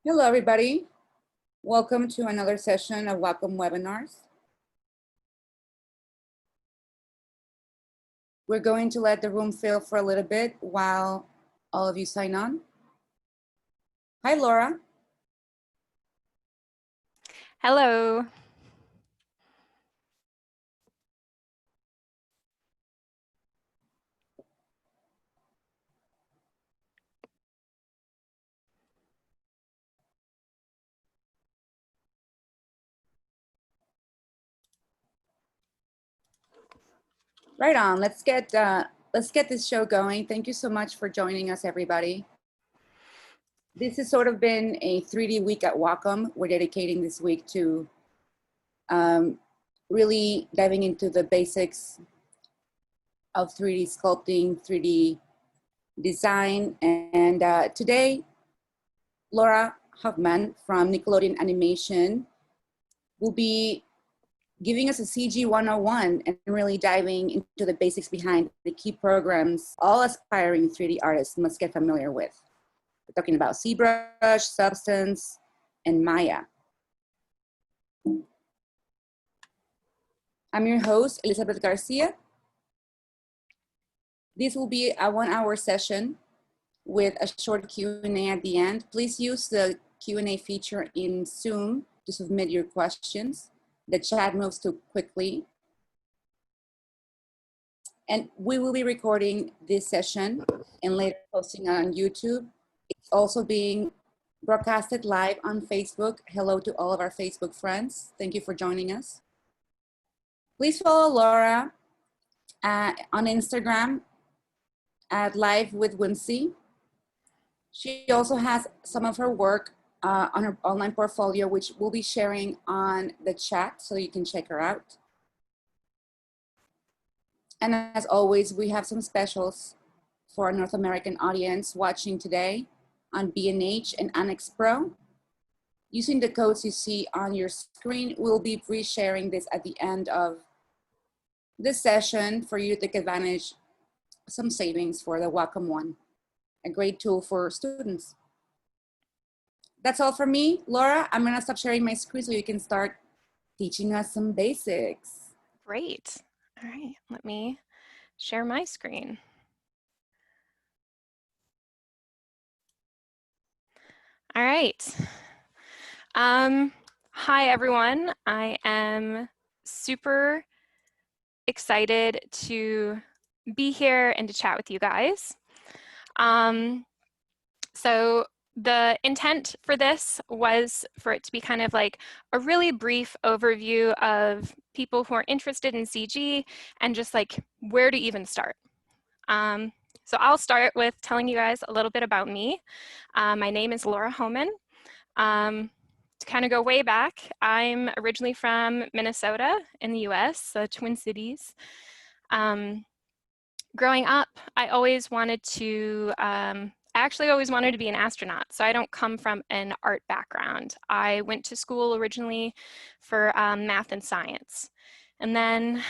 Hello, everybody. Welcome to another session of Wacom Webinars. We're going to let the room fill for a little bit while all of you sign on. Hi, Laura. Hello. Right on. Let's get this show going. Thank you so much for joining us, everybody. This has sort of been a 3D week at Wacom. We're dedicating this week to really diving into the basics of 3D sculpting, 3D design, and today, Laura Hohman from Nickelodeon Animation will be giving us a CG 101 and really diving into the basics behind the key programs all aspiring 3D artists must get familiar with. We're talking about ZBrush, Substance, and Maya. I'm your host, Elizabeth Garcia. This will be a 1-hour session with a short Q&A at the end. Please use the Q&A feature in Zoom to submit your questions. The chat moves too quickly. And we will be recording this session and later posting it on YouTube. It's also being broadcasted live on Facebook. Hello to all of our Facebook friends. Thank you for joining us. Please follow Laura on Instagram at Live with Wincy. She also has some of her work on her online portfolio, which we'll be sharing on the chat so you can check her out. And as always, we have some specials for our North American audience watching today on B&H and Annex Pro. Using the codes you see on your screen, we'll be re-sharing this at the end of this session for you to take advantage of some savings for the Wacom One, a great tool for students. That's all for me. Laura, I'm gonna stop sharing my screen so you can start teaching us some basics. Great. All right, let me share my screen. All right. Hi, everyone. I am super excited to be here and to chat with you guys. So the intent for this was for it to be kind of like a really brief overview of people who are interested in CG and just like where to even start. So I'll start with telling you guys a little bit about me. My name is Laura Hohman. To kind of go way back, I'm originally from Minnesota in the US, the Twin Cities. Growing up, I always wanted to I actually always wanted to be an astronaut, so I don't come from an art background. I went to school originally for math and science, and then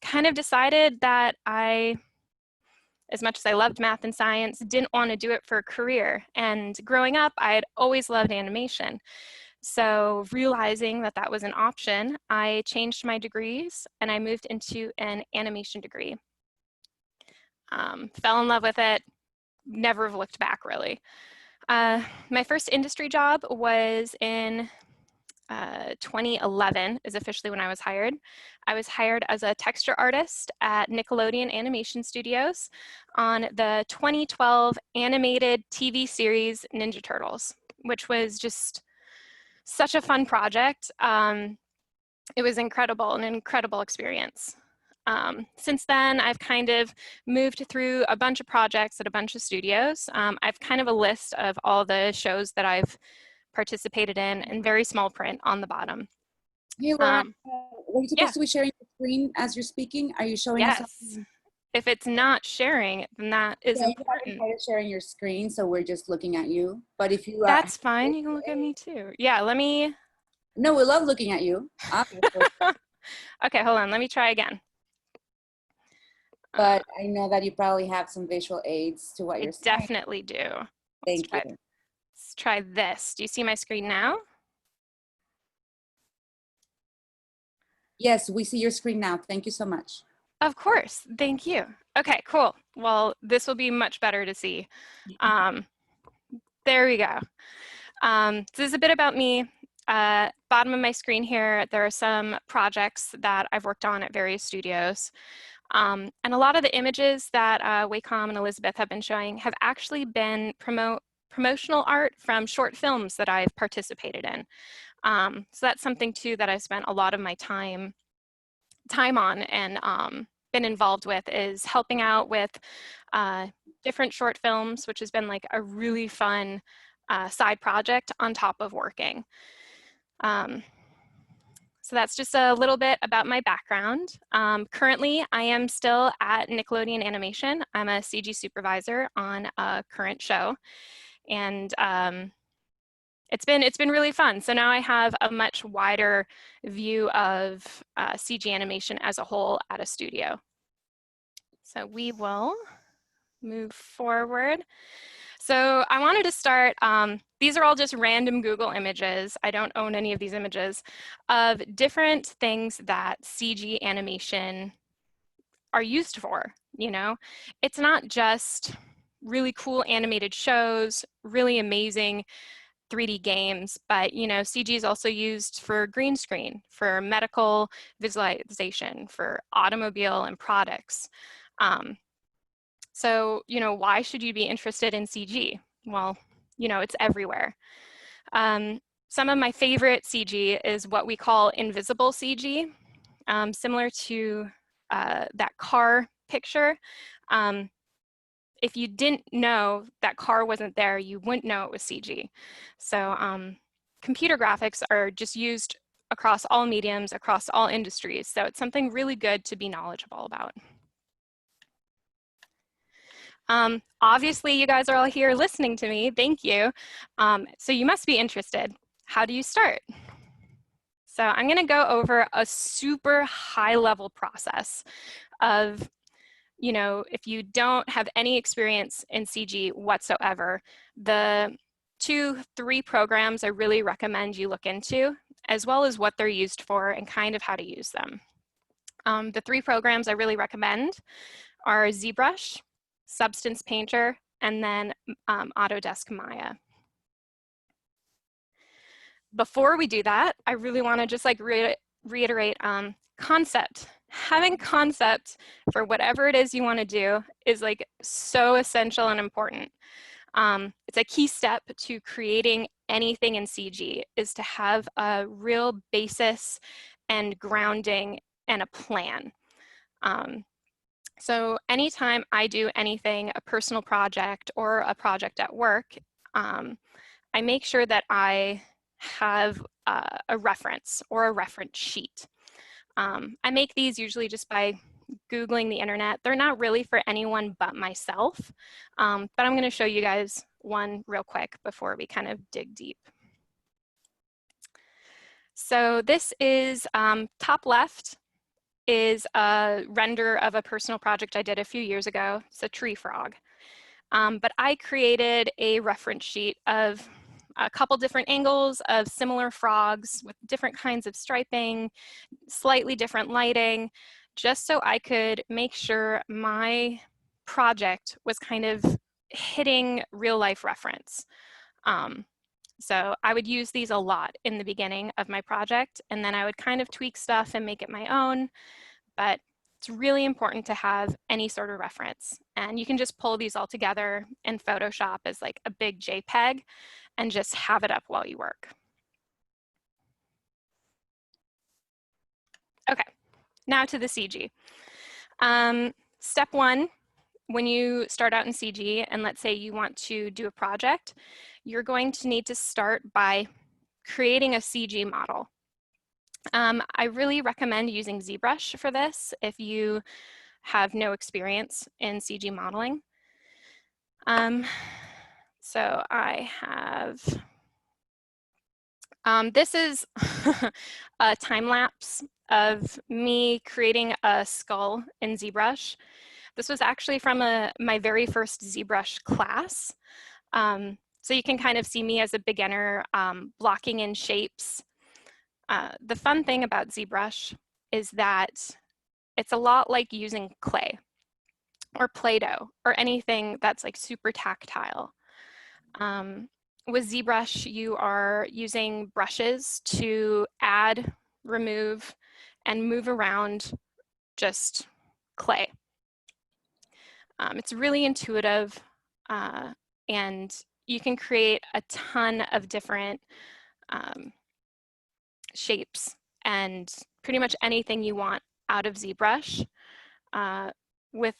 kind of decided that as much as I loved math and science, didn't want to do it for a career. And growing up, I had always loved animation. So realizing that that was an option, I changed my degrees and I moved into an animation degree. Fell in love with it. Never have looked back, really. My first industry job was in 2011 is officially when I was hired. I was hired as a texture artist at Nickelodeon Animation Studios on the 2012 animated TV series Ninja Turtles, which was just such a fun project. It was incredible, an incredible experience. Since then, I've kind of moved through a bunch of projects at a bunch of studios. I've kind of a list of all the shows that I've participated in very small print on the bottom. Hey, Laura, were you supposed to be sharing the screen as you're speaking? Are you showing us something? If it's not sharing, then that is important. You have sharing your screen, so we're just looking at you. But if you that's fine, you can look at me too. Yeah, let me. No, we love looking at you. Okay, hold on. Let me try again. But I know that you probably have some visual aids to what you're saying. I definitely do. Thank you. Let's try this. Do you see my screen now? Yes, we see your screen now. Thank you so much. Of course, thank you. Okay, cool. Well, this will be much better to see. There we go. So this is a bit about me. Bottom of my screen here, there are some projects that I've worked on at various studios. And a lot of the images that Wacom and Elizabeth have been showing have actually been promotional art from short films that I've participated in. So that's something too that I spent a lot of my time on and been involved with, is helping out with different short films, which has been like a really fun side project on top of working. So that's just a little bit about my background. Currently, I am still at Nickelodeon Animation. I'm a CG supervisor on a current show, and it's been really fun. So now I have a much wider view of CG animation as a whole at a studio. So we will move forward. So I wanted to start, these are all just random Google images. I don't own any of these images, of different things that CG animation are used for, you know? It's not just really cool animated shows, really amazing 3D games, but you know, CG is also used for green screen, for medical visualization, for automobile and products. So, you know, why should you be interested in CG? Well, you know, it's everywhere. Some of my favorite CG is what we call invisible CG, similar to that car picture. If you didn't know that car wasn't there, you wouldn't know it was CG. So computer graphics are just used across all mediums, across all industries. So it's something really good to be knowledgeable about. Obviously, you guys are all here listening to me. Thank you. So you must be interested. How do you start? So I'm going to go over a super high level process of, you know, if you don't have any experience in CG whatsoever, the 2-3 programs I really recommend you look into, as well as what they're used for and kind of how to use them. The 3 programs I really recommend are ZBrush, Substance Painter, and then Autodesk Maya. Before we do that, I really want to just like reiterate concept. Having concept for whatever it is you want to do is like so essential and important. It's a key step to creating anything in CG, is to have a real basis and grounding and a plan. So anytime I do anything, a personal project or a project at work, I make sure that I have a reference or a reference sheet. I make these usually just by Googling the internet. They're not really for anyone but myself, but I'm going to show you guys one real quick before we kind of dig deep. So this is top left is a render of a personal project I did a few years ago. It's a tree frog. But I created a reference sheet of a couple different angles of similar frogs with different kinds of striping, slightly different lighting, just so I could make sure my project was kind of hitting real life reference. So I would use these a lot in the beginning of my project, and then I would kind of tweak stuff and make it my own, but it's really important to have any sort of reference. And you can just pull these all together in Photoshop as like a big JPEG and just have it up while you work. Okay, now to the CG. Step 1, when you start out in CG, and let's say you want to do a project, you're going to need to start by creating a CG model. I really recommend using ZBrush for this if you have no experience in CG modeling. So I have, this is a time lapse of me creating a skull in ZBrush. This was actually from my very first ZBrush class. So you can kind of see me as a beginner blocking in shapes. The fun thing about ZBrush is that it's a lot like using clay or Play-Doh or anything that's like super tactile. With ZBrush, you are using brushes to add, remove, and move around just clay. It's really intuitive, and you can create a ton of different shapes and pretty much anything you want out of ZBrush with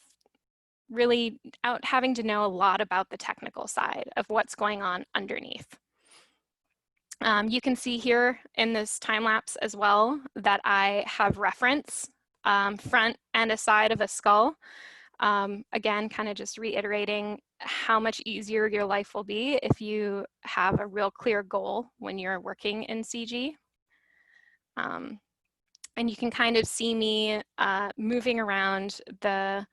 really out having to know a lot about the technical side of what's going on underneath. You can see here in this time lapse as well that I have reference front and a side of a skull. Again, kind of just reiterating how much easier your life will be if you have a real clear goal when you're working in CG. And you can kind of see me moving around the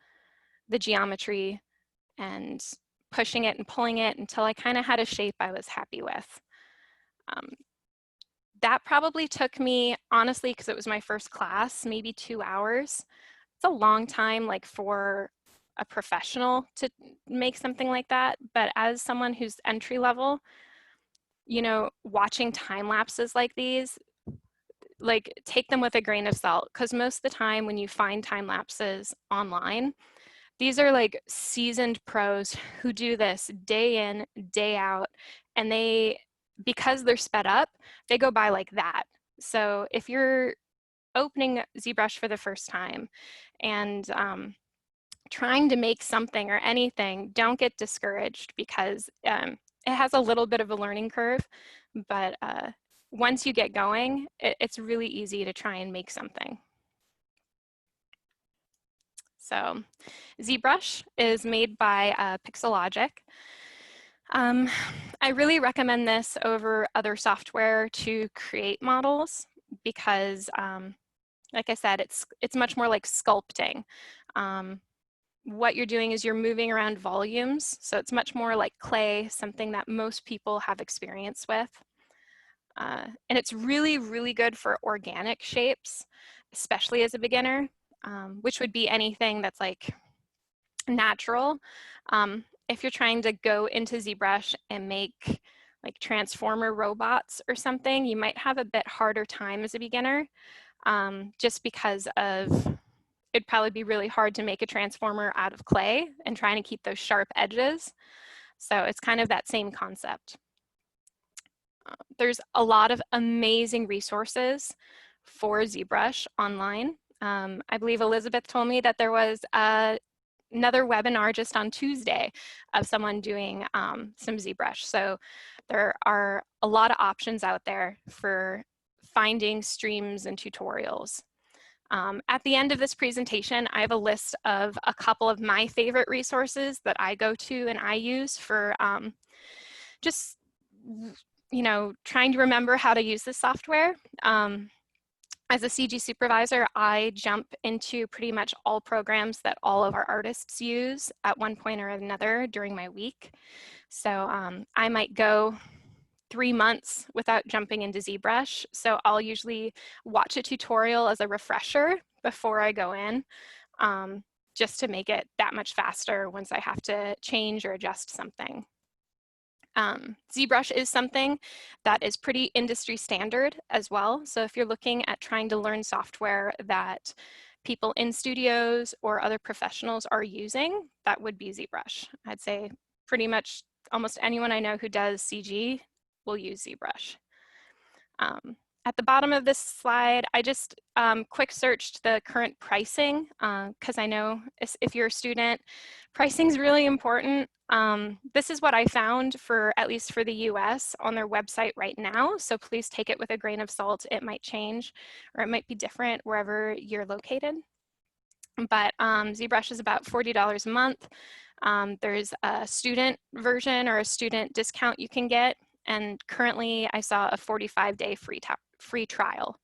geometry and pushing it and pulling it until I kind of had a shape I was happy with. That probably took me, honestly, because it was my first class, maybe 2 hours. It's a long time, like for a professional to make something like that. But as someone who's entry level, you know, watching time lapses like these, like take them with a grain of salt, because most of the time when you find time lapses online, these are like seasoned pros who do this day in, day out, and they, because they're sped up, they go by like that. So if you're opening ZBrush for the first time and trying to make something or anything, don't get discouraged, because it has a little bit of a learning curve, but once you get going, it's really easy to try and make something. So ZBrush is made by Pixelogic. I really recommend this over other software to create models because, like I said, it's much more like sculpting. What you're doing is you're moving around volumes, so it's much more like clay, something that most people have experience with. And it's really, really good for organic shapes, especially as a beginner, which would be anything that's like natural. If you're trying to go into ZBrush and make like transformer robots or something, you might have a bit harder time as a beginner, just because of, it'd probably be really hard to make a transformer out of clay and trying to keep those sharp edges. So it's kind of that same concept. There's a lot of amazing resources for ZBrush online. I believe Elizabeth told me that there was another webinar just on Tuesday of someone doing some ZBrush. So there are a lot of options out there for finding streams and tutorials. At the end of this presentation, I have a list of a couple of my favorite resources that I go to and I use for just, you know, trying to remember how to use this software. As a CG supervisor, I jump into pretty much all programs that all of our artists use at one point or another during my week. So I might go 3 months without jumping into ZBrush. So I'll usually watch a tutorial as a refresher before I go in, just to make it that much faster once I have to change or adjust something. ZBrush is something that is pretty industry standard as well. So if you're looking at trying to learn software that people in studios or other professionals are using, that would be ZBrush. I'd say pretty much almost anyone I know who does CG will use ZBrush. At the bottom of this slide, I just quick searched the current pricing because I know if you're a student, pricing is really important. This is what I found for, at least for the US, on their website right now. So please take it with a grain of salt. It might change or it might be different wherever you're located. But ZBrush is about $40 a month. There's a student version or a student discount you can get. And currently I saw a 45-day free trial.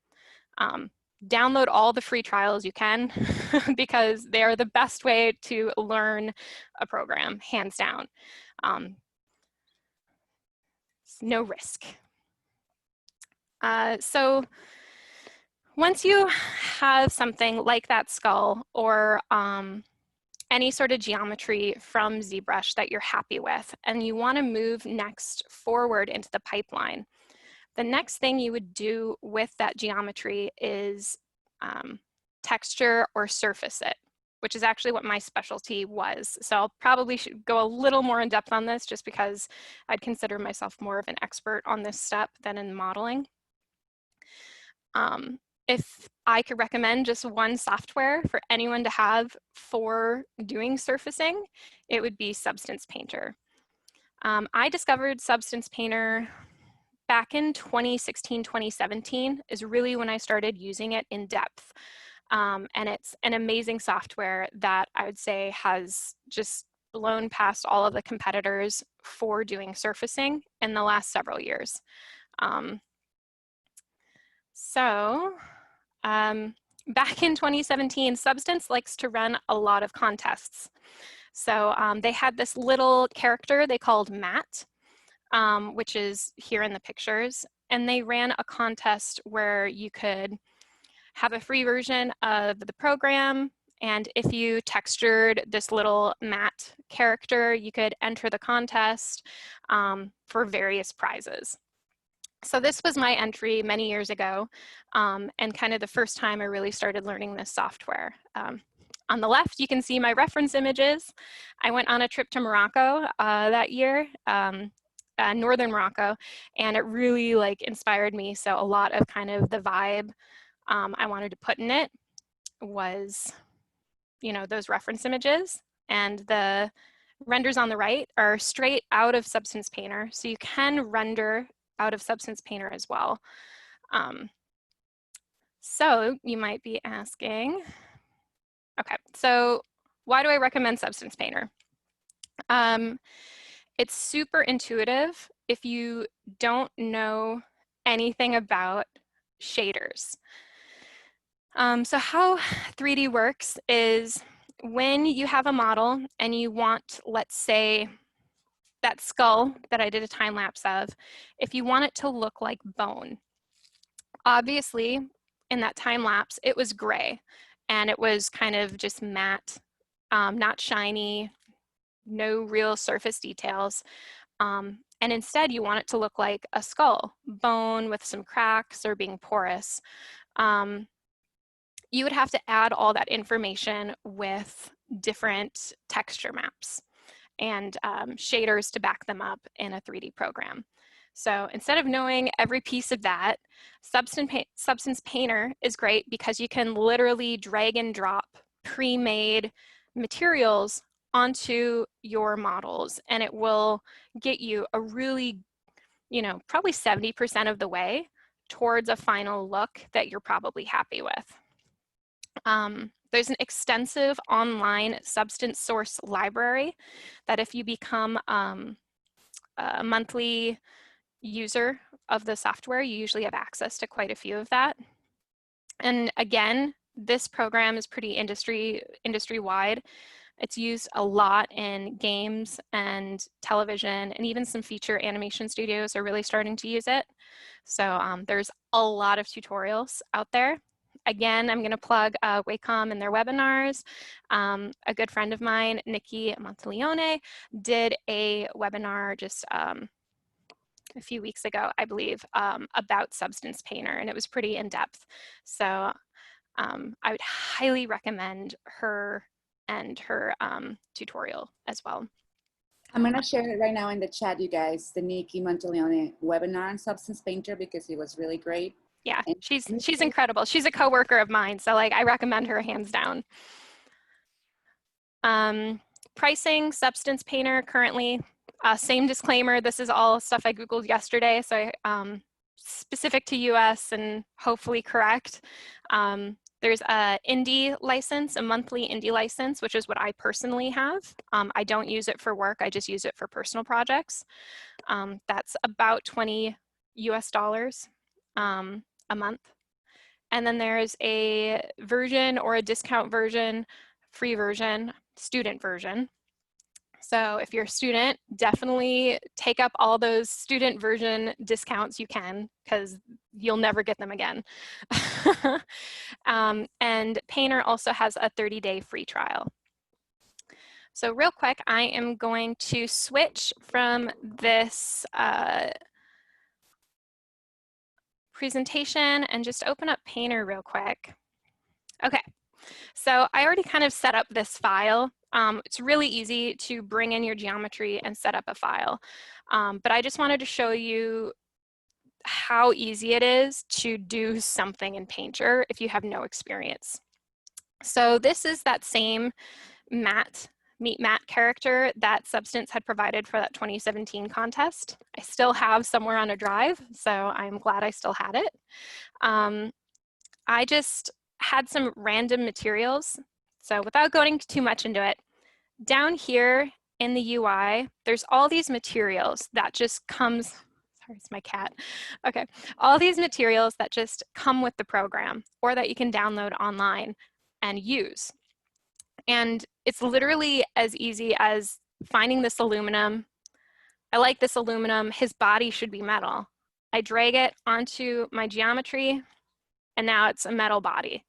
Download all the free trials you can because they are the best way to learn a program, hands down. no risk. So once you have something like that skull or any sort of geometry from ZBrush that you're happy with, and you want to move next forward into the pipeline, the next thing you would do with that geometry is texture or surface it, which is actually what my specialty was. So I'll probably should go a little more in depth on this just because I'd consider myself more of an expert on this step than in modeling. If I could recommend just one software for anyone to have for doing surfacing, it would be Substance Painter. I discovered Substance Painter back in 2016, 2017 is really when I started using it in depth. And it's an amazing software that I would say has just blown past all of the competitors for doing surfacing in the last several years. Back in 2017, Substance likes to run a lot of contests. So they had this little character they called Matt, which is here in the pictures. And they ran a contest where you could have a free version of the program. And if you textured this little Matt character, you could enter the contest for various prizes. So this was my entry many years ago, and kind of the first time I really started learning this software. On the left, you can see my reference images. I went on a trip to Morocco that year, northern Morocco, and it really inspired me. So a lot of kind of the vibe I wanted to put in it was, those reference images, and the renders on the right are straight out of Substance Painter. So you can render out of Substance Painter as well. So you might be asking, okay, so why do I recommend Substance Painter? It's super intuitive if you don't know anything about shaders. So how 3D works is when you have a model and you want, let's say, that skull that I did a time lapse of, if you want it to look like bone, obviously in that time lapse, it was gray and it was kind of just matte, not shiny, no real surface details. And instead you want it to look like a skull, bone with some cracks or being porous. You would have to add all that information with different texture maps and shaders to back them up in a 3D program. So instead of knowing every piece of that, Substance Painter is great because you can literally drag and drop pre-made materials onto your models, and it will get you a really, probably 70% of the way towards a final look that you're probably happy with. There's an extensive online substance source library that if you become a monthly user of the software, you usually have access to quite a few of that. And again, this program is pretty industry-wide. It's used a lot in games and television, and even some feature animation studios are really starting to use it. So there's a lot of tutorials out there. Again, I'm going to plug Wacom and their webinars. A good friend of mine, Nikki Monteleone, did a webinar just a few weeks ago, I believe, about Substance Painter, and it was pretty in-depth. So I would highly recommend her and her tutorial as well. I'm going to share it right now in the chat, you guys, the Nikki Monteleone webinar on Substance Painter, because it was really great. Yeah, she's incredible. She's a coworker of mine, so I recommend her hands down. Pricing, Substance Painter currently, same disclaimer, this is all stuff I Googled yesterday, so specific to US and hopefully correct. There's a indie license, a monthly indie license, which is what I personally have. I don't use it for work, I just use it for personal projects. That's about $20 US a month. And then there's a version or a discount version, free version, student version. So if you're a student, definitely take up all those student version discounts you can, because you'll never get them again. And Painter also has a 30-day free trial. So real quick, I am going to switch from this presentation and just open up Painter real quick. Okay, so I already kind of set up this file. It's really easy to bring in your geometry and set up a file. But I just wanted to show you how easy it is to do something in Painter if you have no experience. So this is that same Meet Matt character that Substance had provided for that 2017 contest. I still have somewhere on a drive, so I'm glad I still had it. I just had some random materials. So without going too much into it, down here in the UI, there's all these materials that just comes, sorry, it's my cat. Okay, all these materials that just come with the program or that you can download online and use. And it's literally as easy as finding this aluminum. I like this aluminum, his body should be metal. I drag it onto my geometry and now it's a metal body.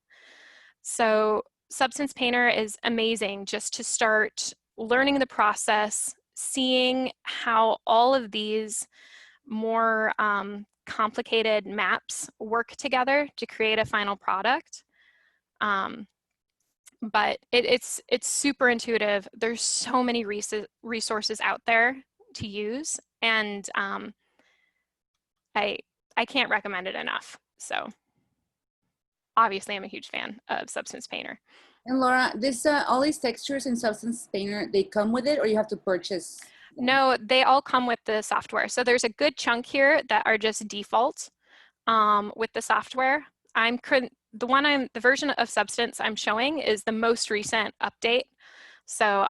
So Substance Painter is amazing just to start learning the process, seeing how all of these more complicated maps work together to create a final product. But it's super intuitive. There's so many resources out there to use, and I can't recommend it enough. So obviously I'm a huge fan of Substance Painter. And Laura, this all these textures in Substance Painter, they come with it, or you have to purchase them? No, they all come with the software. So there's a good chunk here that are just default with the software. The version of Substance I'm showing is the most recent update. So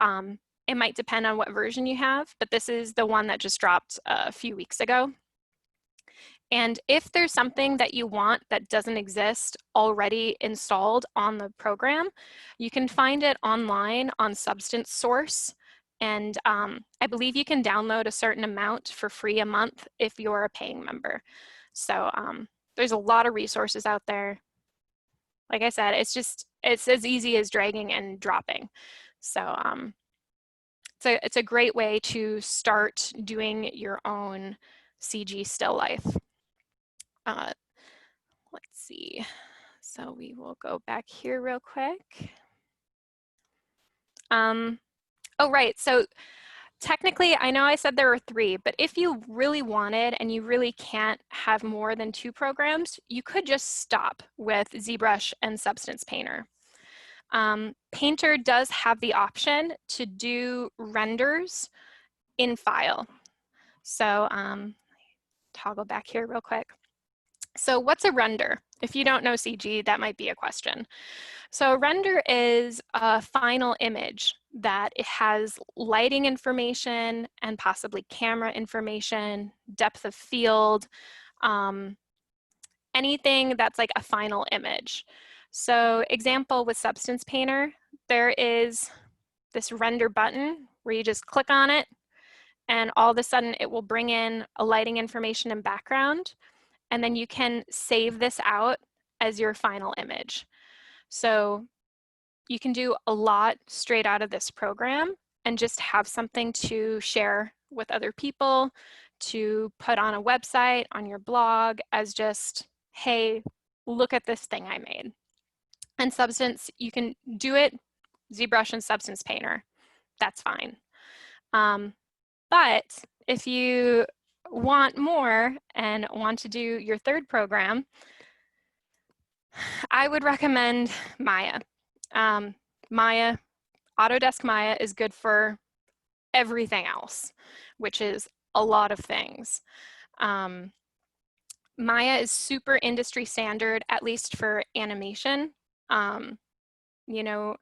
it might depend on what version you have, but this is the one that just dropped a few weeks ago. And if there's something that you want that doesn't exist already installed on the program, you can find it online on Substance Source. And I believe you can download a certain amount for free a month if you're a paying member. So there's a lot of resources out there. Like I said, it's as easy as dragging and dropping. So it's a great way to start doing your own CG still life. Let's see. So we will go back here real quick. Oh, right. So technically, I know I said there were 3, but if you really wanted and you really can't have more than 2 programs, you could just stop with ZBrush and Substance Painter. Painter does have the option to do renders in file. So toggle back here real quick. So what's a render? If you don't know CG, that might be a question. So a render is a final image that it has lighting information and possibly camera information, depth of field, anything that's like a final image. So example with Substance Painter, there is this render button where you just click on it and all of a sudden it will bring in a lighting information and background. And then you can save this out as your final image. So you can do a lot straight out of this program and just have something to share with other people, to put on a website, on your blog, as just, hey, look at this thing I made. And Substance, you can do it, ZBrush and Substance Painter, that's fine. But if you want more and want to do your 3rd program, I would recommend Maya. Autodesk Maya is good for everything else, which is a lot of things. Maya is super industry standard, at least for animation. You know,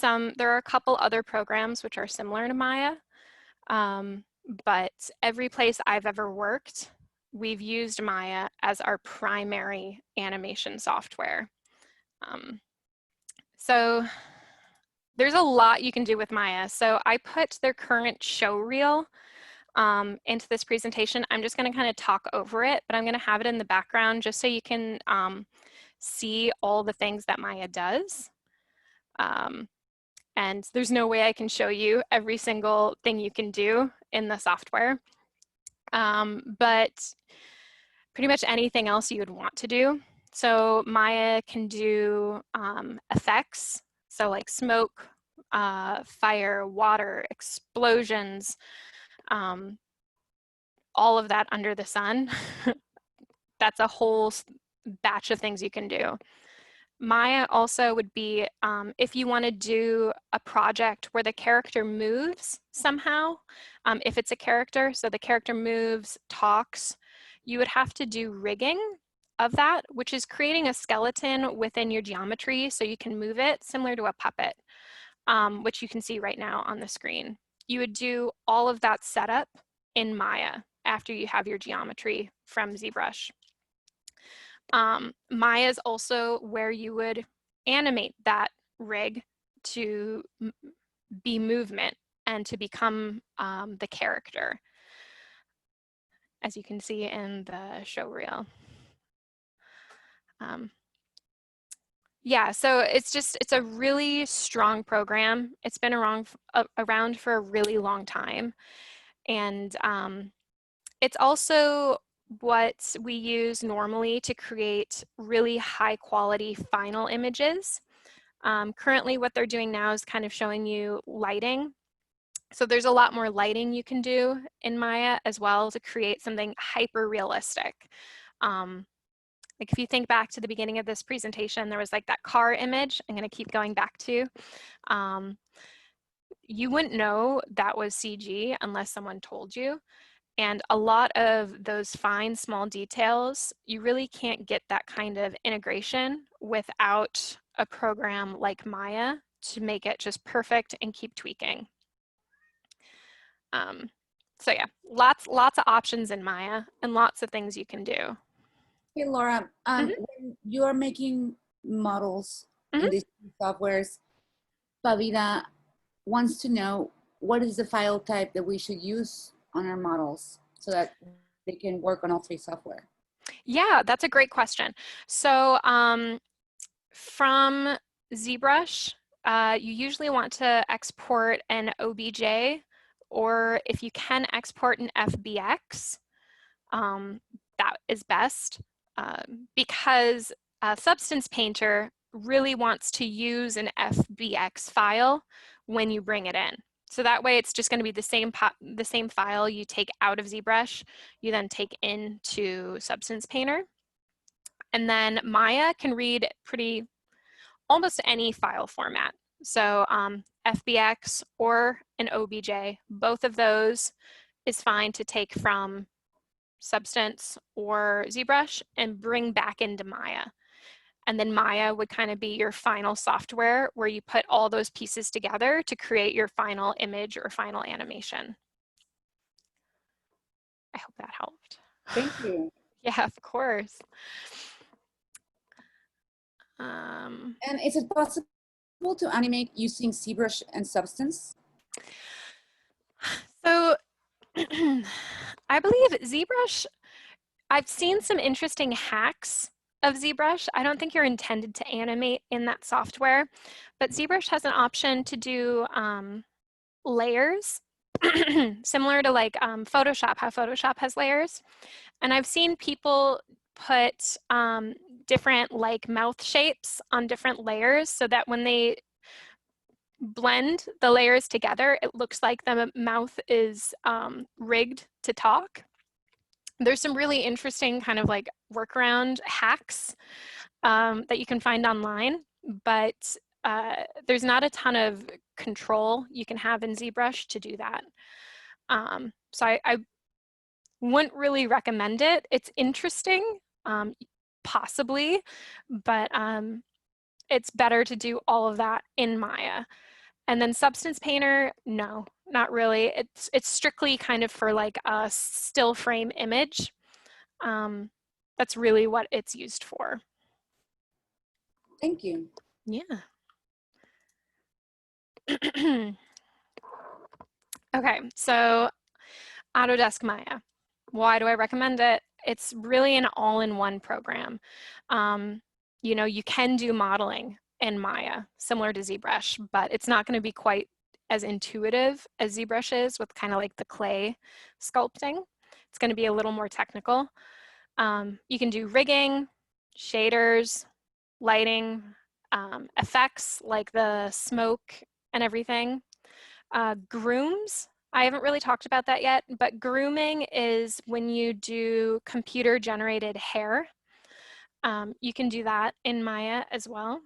there are a couple other programs which are similar to Maya, but every place I've ever worked, we've used Maya as our primary animation software. So there's a lot you can do with Maya. So I put their current show reel into this presentation. I'm just going to kind of talk over it, but I'm going to have it in the background just so you can see all the things that Maya does. And there's no way I can show you every single thing you can do in the software. But pretty much anything else you would want to do. So Maya can do effects, so like smoke, fire, water, explosions, all of that under the sun. That's a whole batch of things you can do. Maya also would be if you want to do a project where the character moves somehow, if it's a character, so the character moves, talks, you would have to do rigging of that, which is creating a skeleton within your geometry so you can move it similar to a puppet, which you can see right now on the screen. You would do all of that setup in Maya after you have your geometry from ZBrush. Maya is also where you would animate that rig to be movement and to become the character, as you can see in the show reel. Yeah, so it's a really strong program. It's been around for a really long time. And it's also what we use normally to create really high quality final images. Currently what they're doing now is kind of showing you lighting. So there's a lot more lighting you can do in Maya as well to create something hyper realistic. Like if you think back to the beginning of this presentation, there was like that car image I'm going to keep going back to. You wouldn't know that was CG unless someone told you. And a lot of those fine, small details, you really can't get that kind of integration without a program like Maya to make it just perfect and keep tweaking. So yeah, lots of options in Maya and lots of things you can do. Hey, Laura, when you are making models in these softwares, Pavida wants to know what is the file type that we should use on our models so that they can work on all three software. Yeah, that's a great question. So from ZBrush, you usually want to export an OBJ, or if you can export an FBX, that is best, because Substance Painter really wants to use an FBX file when you bring it in. So that way it's just going to be the same file you take out of ZBrush, you then take into Substance Painter. And then Maya can read almost any file format. So FBX or an OBJ, both of those is fine to take from Substance or ZBrush and bring back into Maya. And then Maya would kind of be your final software where you put all those pieces together to create your final image or final animation. I hope that helped. Thank you. Yeah, of course. And is it possible to animate using ZBrush and Substance? So I believe ZBrush, I've seen some interesting hacks of ZBrush. I don't think you're intended to animate in that software, but ZBrush has an option to do layers, similar to like Photoshop, how Photoshop has layers. And I've seen people put different like mouth shapes on different layers so that when they blend the layers together, it looks like the mouth is rigged to talk. There's some really interesting kind of like workaround hacks that you can find online, but there's not a ton of control you can have in ZBrush to do that. So I wouldn't really recommend it. It's interesting, possibly, but it's better to do all of that in Maya. And then Substance Painter, no, not really. It's strictly kind of for like a still frame image. That's really what it's used for. Thank you. Yeah. Okay, so Autodesk Maya. Why do I recommend it? It's really an all-in-one program. You know, you can do modeling in Maya, similar to ZBrush, but it's not going to be quite as intuitive as ZBrush is with kind of like the clay sculpting. It's going to be a little more technical. You can do rigging, shaders, lighting, effects like the smoke and everything. Grooms, I haven't really talked about that yet, but grooming is when you do computer generated hair. You can do that in Maya as well.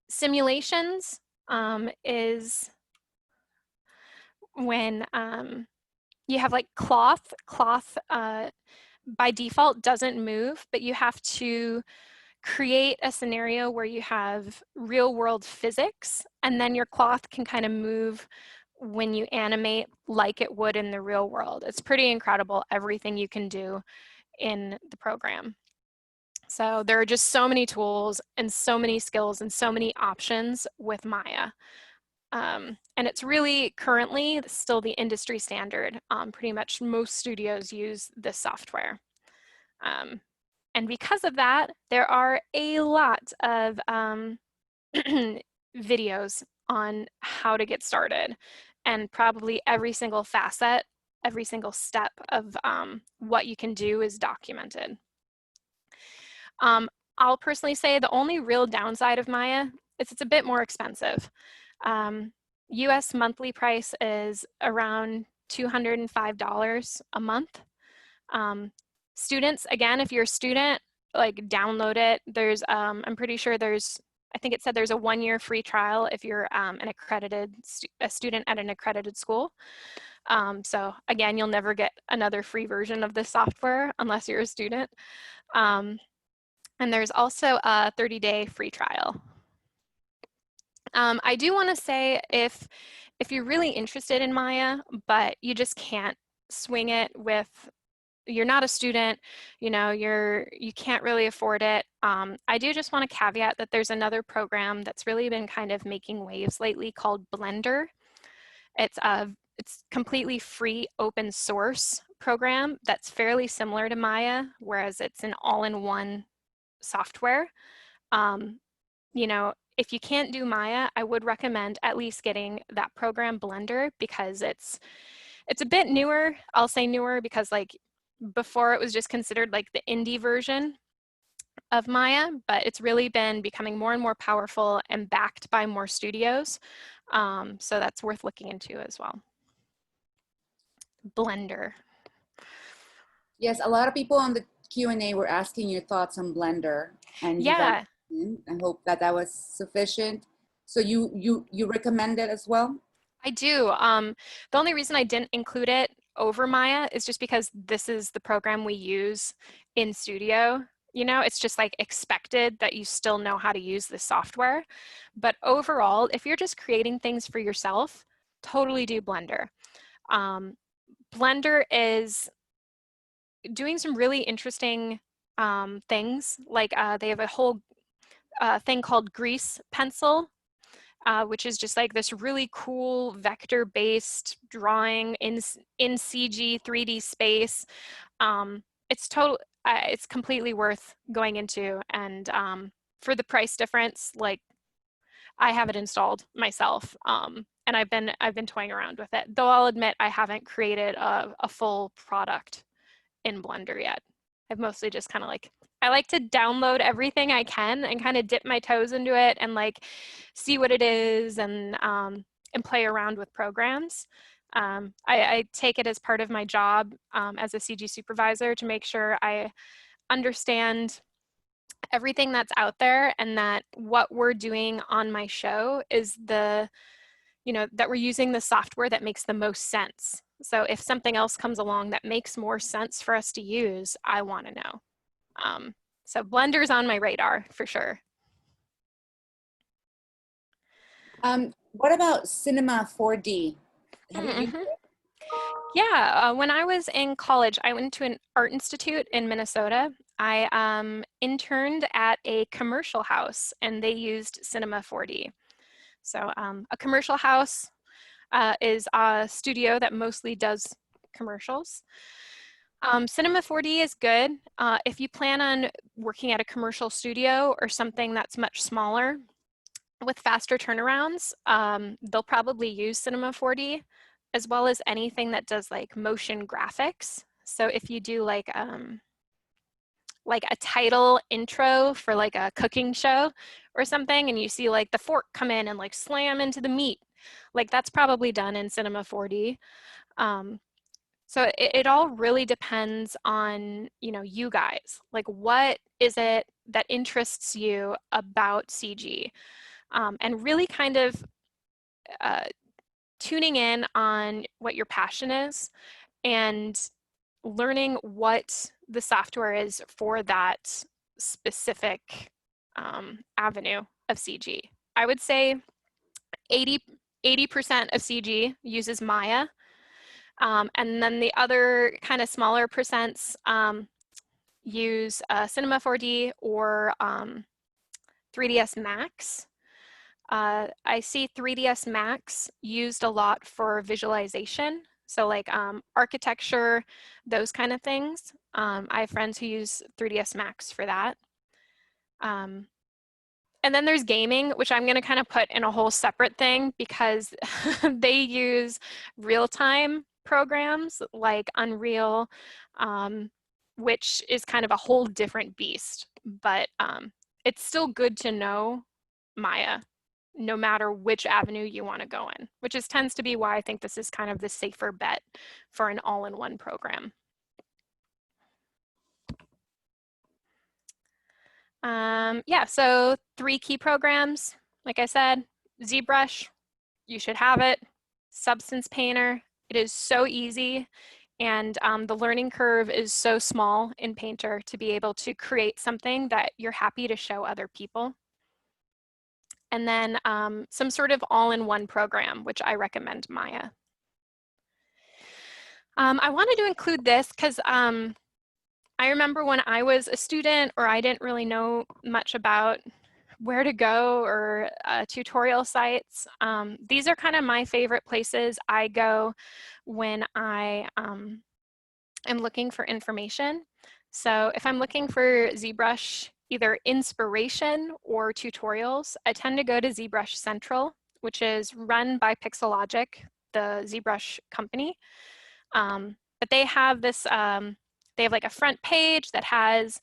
Simulations is when you have like cloth. Cloth by default doesn't move, but you have to create a scenario where you have real world physics, and then your cloth can kind of move when you animate like it would in the real world. It's pretty incredible, everything you can do in the program. So there are just so many tools and so many skills and so many options with Maya. And it's really currently still the industry standard. Pretty much most studios use this software. And because of that, there are a lot of videos on how to get started, and probably every single facet, every single step of what you can do is documented. I'll personally say the only real downside of Maya is it's a bit more expensive. US monthly price is around $205 a month. Students, again, if you're a student, like download it. There's, I'm pretty sure there's, I think it said there's a 1-year free trial if you're a student at an accredited school. So again, you'll never get another free version of this software unless you're a student. And there's also a 30-day free trial. I do want to say if you're really interested in Maya, but you just can't swing it with, you're not a student, you know, you can't really afford it. I do just want to caveat that there's another program that's really been kind of making waves lately called Blender. It's completely free open source program that's fairly similar to Maya, whereas it's an all-in-one software. You know, if you can't do Maya, I would recommend at least getting that program Blender, because it's a bit newer. I'll say newer because like before it was just considered like the indie version of Maya, but it's really been becoming more and more powerful and backed by more studios. So that's worth looking into as well. Blender. Yes, a lot of people on the Q&A were asking your thoughts on Blender, and Yeah, I hope that that was sufficient. So you recommend it as well? I do. The only reason I didn't include it over Maya is just because this is the program we use in studio. You know, it's just like expected that you still know how to use this software. But overall, if you're just creating things for yourself, totally do Blender. Blender is doing some really interesting things. Like they have a whole thing called Grease Pencil, which is just like this really cool vector-based drawing in CG 3D space. It's completely worth going into, and for the price difference, like I have it installed myself, and I've been toying around with it. Though I'll admit I haven't created a full product in Blender yet. I've mostly just kind of like, I like to download everything I can and kind of dip my toes into it and like see what it is, and play around with programs. I take it as part of my job as a CG supervisor to make sure I understand everything that's out there, and that what we're doing on my show is that we're using the software that makes the most sense. So if something else comes along that makes more sense for us to use, I want to know. So Blender's on my radar for sure. What about Cinema 4D? Have you used it? Yeah, when I was in college, I went to an art institute in Minnesota. I interned at a commercial house, and they used Cinema 4D. So a commercial house is a studio that mostly does commercials. Cinema 4D is good. If you plan on working at a commercial studio or something that's much smaller with faster turnarounds, they'll probably use Cinema 4D, as well as anything that does like motion graphics. So if you do like a title intro for like a cooking show or something, and you see like the fork come in and like slam into the meat, like that's probably done in Cinema 4D. So it all really depends on, you guys. Like, what is it that interests you about CG? And really kind of tuning in on what your passion is and learning what the software is for that specific avenue of CG. I would say 80% of CG uses Maya. And then the other kind of smaller percents use Cinema 4D or 3ds Max. I see 3ds Max used a lot for visualization. So like architecture, those kind of things. I have friends who use 3ds Max for that. And then there's gaming, which I'm going to kind of put in a whole separate thing because they use real-time programs like Unreal, which is kind of a whole different beast. But it's still good to know Maya, no matter which avenue you want to go in, which tends to be why I think this is kind of the safer bet for an all-in-one program. Yeah, so 3 key programs, like I said, ZBrush, you should have it. Substance Painter, it is so easy, and the learning curve is so small in Painter to be able to create something that you're happy to show other people. And then some sort of all-in-one program, which I recommend Maya. I wanted to include this because I remember when I was a student, or I didn't really know much about where to go or tutorial sites. These are kind of my favorite places I go when I am looking for information. So if I'm looking for ZBrush, either inspiration or tutorials, I tend to go to ZBrush Central, which is run by Pixelogic, the ZBrush company. But they have this, they have like a front page that has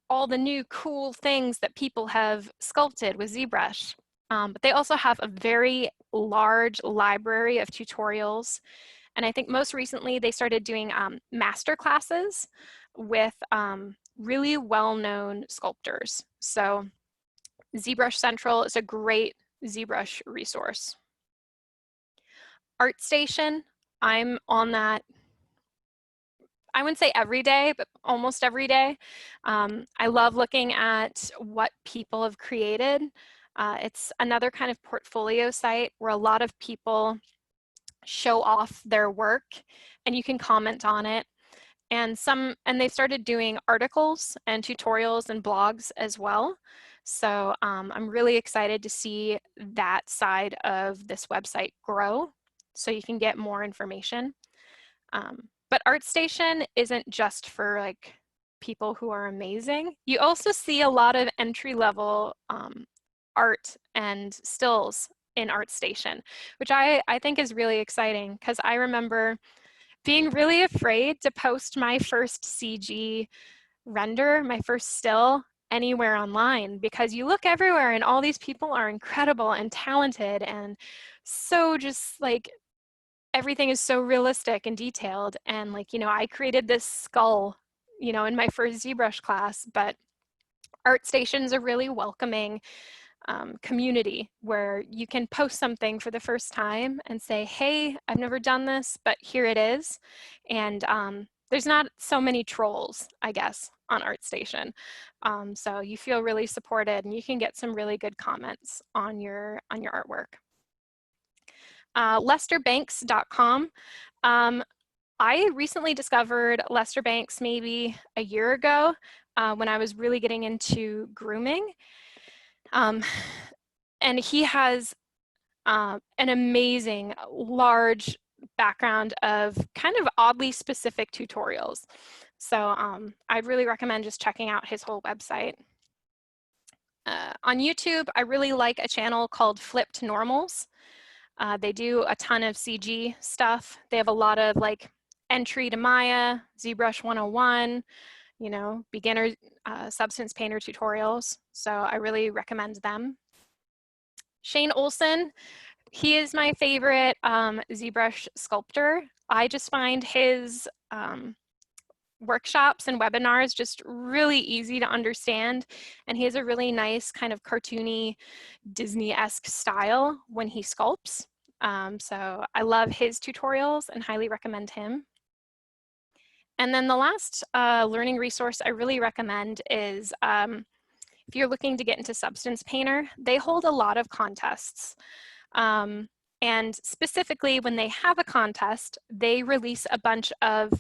all the new cool things that people have sculpted with ZBrush. But they also have a very large library of tutorials. And I think most recently they started doing master classes with really well-known sculptors. So ZBrush Central is a great ZBrush resource. ArtStation, I'm on that, I wouldn't say every day, but almost every day. I love looking at what people have created. It's another kind of portfolio site where a lot of people show off their work and you can comment on it. And they've started doing articles and tutorials and blogs as well. So I'm really excited to see that side of this website grow so you can get more information. But ArtStation isn't just for like people who are amazing. You also see a lot of entry-level art and stills in ArtStation, which I think is really exciting because I remember being really afraid to post my first CG render, my first still, anywhere online because you look everywhere and all these people are incredible and talented and so just like everything is so realistic and detailed. And like, I created this skull, in my first ZBrush class, but ArtStation's a really welcoming community where you can post something for the first time and say, hey, I've never done this, but here it is. And there's not so many trolls, I guess, on ArtStation. So you feel really supported and you can get some really good comments on your artwork. LesterBanks.com. I recently discovered Lester Banks maybe a year ago when I was really getting into grooming. And he has an amazing, large background of kind of oddly specific tutorials. So I'd really recommend just checking out his whole website. On YouTube, I really like a channel called Flipped Normals. They do a ton of CG stuff. They have a lot of like entry to Maya, ZBrush 101, you know, beginner substance painter tutorials. So I really recommend them. Shane Olson, he is my favorite ZBrush sculptor. I just find his workshops and webinars just really easy to understand, and he has a really nice kind of cartoony Disney-esque style when he sculpts. So I love his tutorials and highly recommend him. And then the last learning resource I really recommend is if you're looking to get into Substance Painter, they hold a lot of contests. And specifically when they have a contest, they release a bunch of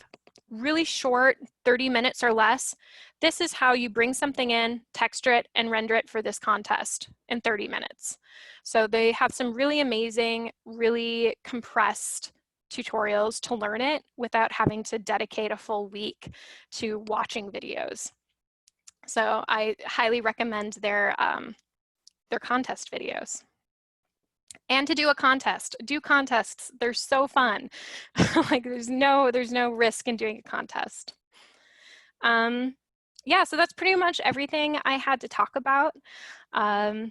really short, 30 minutes or less. This is how you bring something in, texture it, and render it for this contest in 30 minutes. So they have some really amazing, really compressed tutorials to learn it without having to dedicate a full week to watching videos. So I highly recommend their contest videos. And to do a contest, do contests. They're so fun. Like there's no risk in doing a contest. Yeah, so that's pretty much everything I had to talk about. I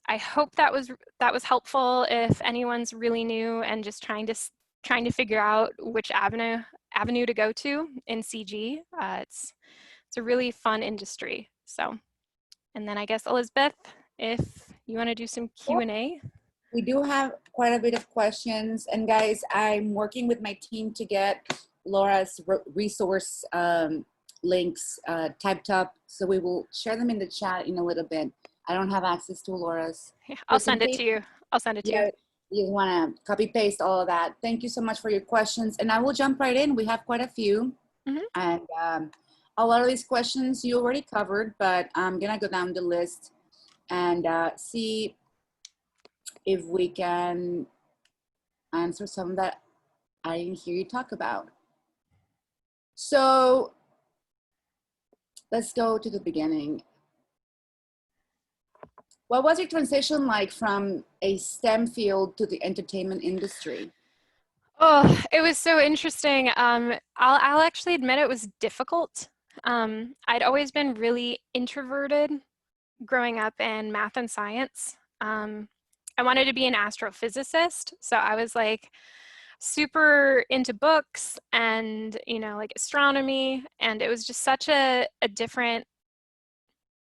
hope that was helpful if anyone's really new and just trying to figure out which avenue to go to in CG. It's a really fun industry. So, and then I guess Elizabeth, if you want to do some Q&A. We do have quite a bit of questions, and guys, I'm working with my team to get Laura's resource links typed up, so we will share them in the chat in a little bit. I don't have access to Laura's. Yeah, I'll send it to you. I'll send it to you. You want to copy paste all of that. Thank you so much for your questions, and I will jump right in. We have quite a few, and a lot of these questions you already covered, but I'm gonna go down the list and see if we can answer some that I didn't hear you talk about. So let's go to the beginning. What was your transition like from a STEM field to the entertainment industry? Oh, it was so interesting. I'll actually admit it was difficult. I'd always been really introverted growing up in math and science. I wanted to be an astrophysicist, so I was like super into books and, you know, like astronomy, and it was just such a different,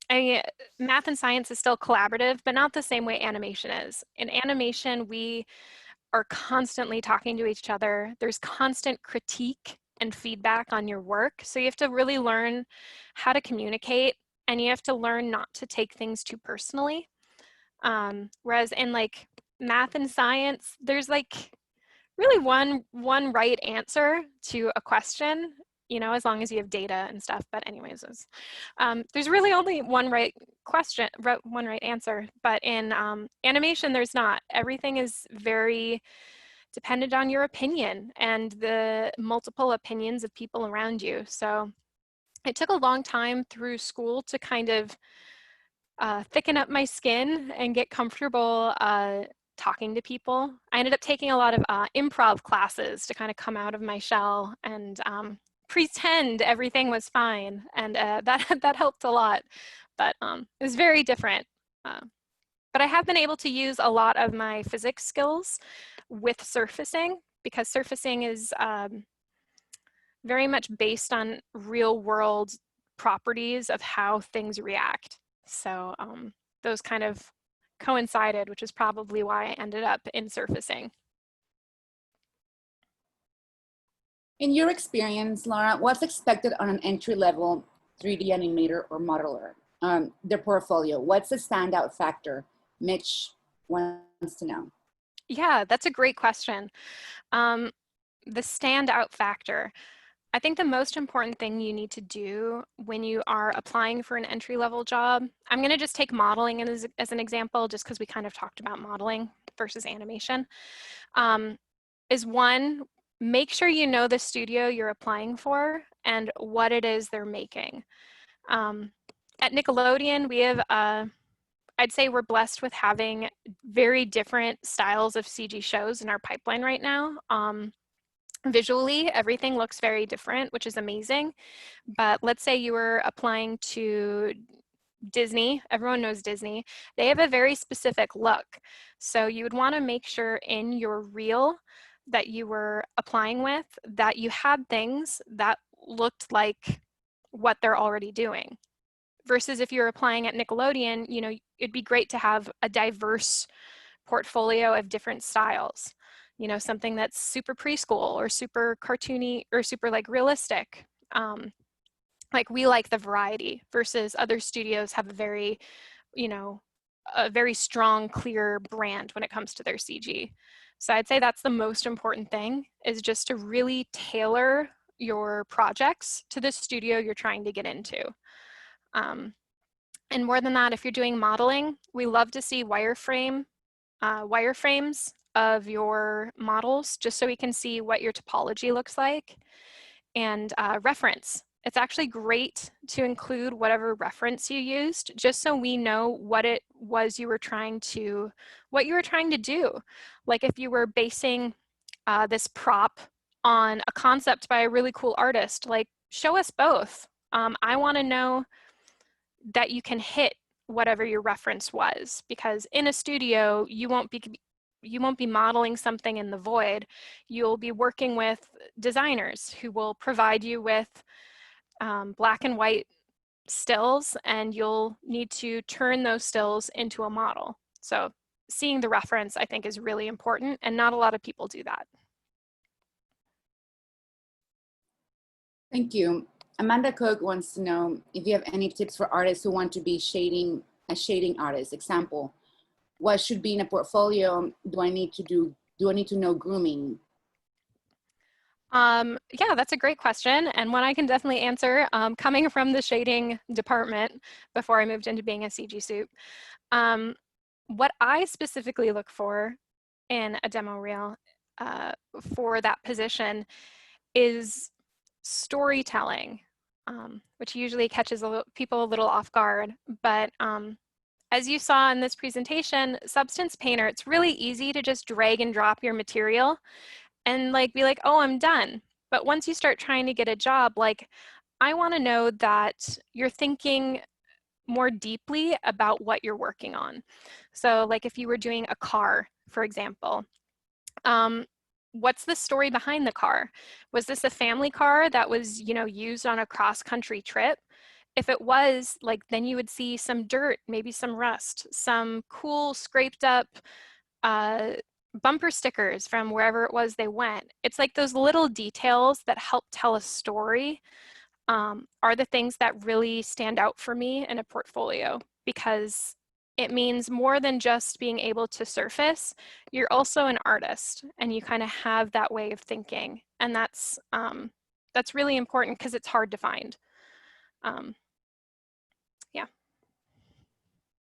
I mean, math and science is still collaborative, but not the same way animation is. In animation, we are constantly talking to each other. There's constant critique and feedback on your work, so you have to really learn how to communicate, and you have to learn not to take things too personally. Whereas in like math and science, there's like really one right answer to a question, you know, as long as you have data and stuff. But anyways, there's really only one right question, one right answer. But in animation, there's not. Everything is very dependent on your opinion and the multiple opinions of people around you. So it took a long time through school to kind of thicken up my skin and get comfortable talking to people. I ended up taking a lot of improv classes to kind of come out of my shell and pretend everything was fine, and that helped a lot. But it was very different. But I have been able to use a lot of my physics skills with surfacing, because surfacing is very much based on real world properties of how things react. So those kind of coincided, which is probably why I ended up in surfacing. In your experience, Laura, what's expected on an entry-level 3D animator or modeler? Their portfolio, what's the standout factor? Mitch wants to know. Yeah, that's a great question. The standout factor. I think the most important thing you need to do when you are applying for an entry-level job, I'm going to just take modeling as an example, just because we kind of talked about modeling. versus animation, is one, make sure you know the studio you're applying for and what it is they're making. At Nickelodeon, we have, I'd say we're blessed with having very different styles of CG shows in our pipeline right now. Visually, everything looks very different, which is amazing. But let's say you were applying to Disney, everyone knows Disney, they have a very specific look. So you would want to make sure in your reel that you were applying with that you had things that looked like what they're already doing. Versus if you're applying at Nickelodeon, you know, it'd be great to have a diverse portfolio of different styles. You know, something that's super preschool or super cartoony or super like realistic. Like we like the variety versus other studios have a very, you know, a very strong, clear brand when it comes to their CG. So I'd say that's the most important thing, is just to really tailor your projects to the studio you're trying to get into. And more than that, if you're doing modeling, we love to see wireframes of your models, just so we can see what your topology looks like. And reference. It's actually great to include whatever reference you used, just so we know what it was you were trying to, what you were trying to do. Like if you were basing this prop on a concept by a really cool artist, like show us both. I want to know that you can hit whatever your reference was, because in a studio, you won't be modeling something in the void. You'll be working with designers who will provide you with black and white stills, and you'll need to turn those stills into a model. So seeing the reference, I think, is really important, and not a lot of people do that. Thank you. Amanda Cook wants to know if you have any tips for artists who want to be a shading artist. Example, what should be in a portfolio? Do I need to know grooming? Yeah, that's a great question, and one I can definitely answer, coming from the shading department before I moved into being a CG soup. What I specifically look for in a demo reel for that position is storytelling, which usually catches people a little off guard. But as you saw in this presentation, Substance Painter, it's really easy to just drag and drop your material and like be like, oh, I'm done. But once you start trying to get a job, like I want to know that you're thinking more deeply about what you're working on. So like if you were doing a car, for example, what's the story behind the car? Was this a family car that was, you know, used on a cross-country trip? If it was, like, then you would see some dirt, maybe some rust, some cool scraped up bumper stickers from wherever it was they went. It's like those little details that help tell a story are the things that really stand out for me in a portfolio, because it means more than just being able to surface. You're also an artist, and you kind of have that way of thinking, and that's really important because it's hard to find. Yeah.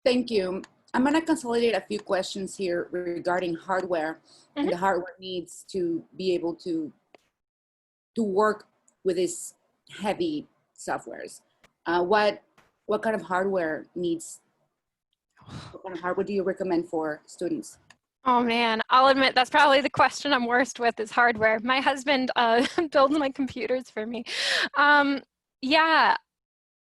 Thank you. I'm going to consolidate a few questions here regarding hardware and the hardware needs to be able to work with these heavy softwares. What kind of hardware needs? What kind of hardware do you recommend for students? Oh man, I'll admit that's probably the question I'm worst with, is hardware. My husband builds my computers for me. Yeah,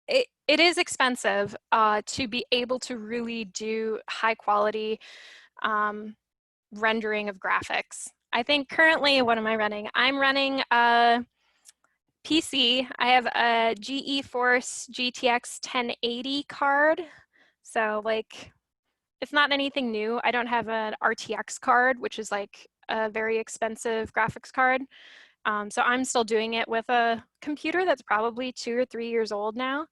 it is expensive to be able to really do high quality rendering of graphics. I think currently, what am I running? I'm running a PC. I have a GeForce GTX 1080 card. So like, it's not anything new. I don't have an RTX card, which is like a very expensive graphics card. So I'm still doing it with a computer that's probably 2 or 3 years old now.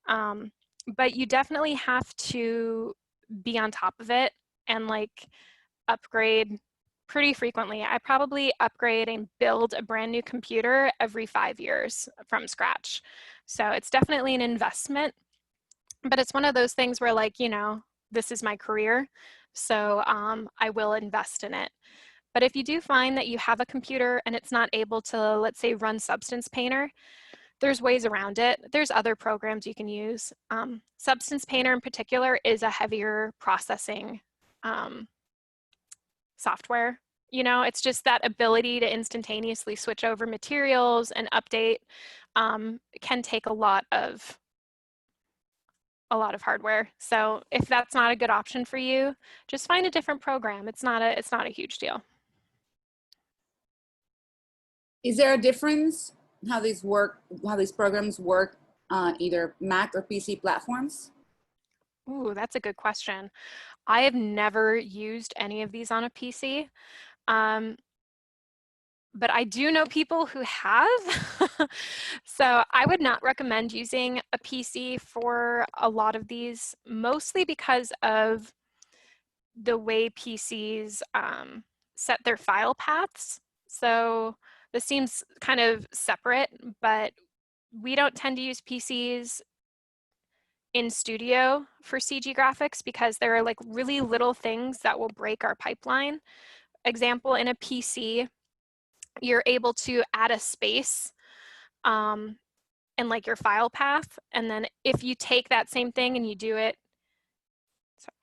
But you definitely have to be on top of it and like upgrade pretty frequently. I probably upgrade and build a brand new computer every 5 years from scratch. So it's definitely an investment, but it's one of those things where, like, you know, this is my career. So I will invest in it. But if you do find that you have a computer and it's not able to, let's say, run Substance Painter, there's ways around it. There's other programs you can use. Substance Painter in particular is a heavier processing software. You know, it's just that ability to instantaneously switch over materials and update can take a lot of hardware. So if that's not a good option for you, just find a different program. It's not a huge deal. Is there a difference how these programs work on either Mac or PC platforms? Ooh, that's a good question. I have never used any of these on a PC, but I do know people who have. So I would not recommend using a PC for a lot of these, mostly because of the way PCs set their file paths. So this seems kind of separate, but we don't tend to use PCs in studio for CG graphics because there are like really little things that will break our pipeline. Example, in a PC, you're able to add a space in like your file path. And then if you take that same thing and you do it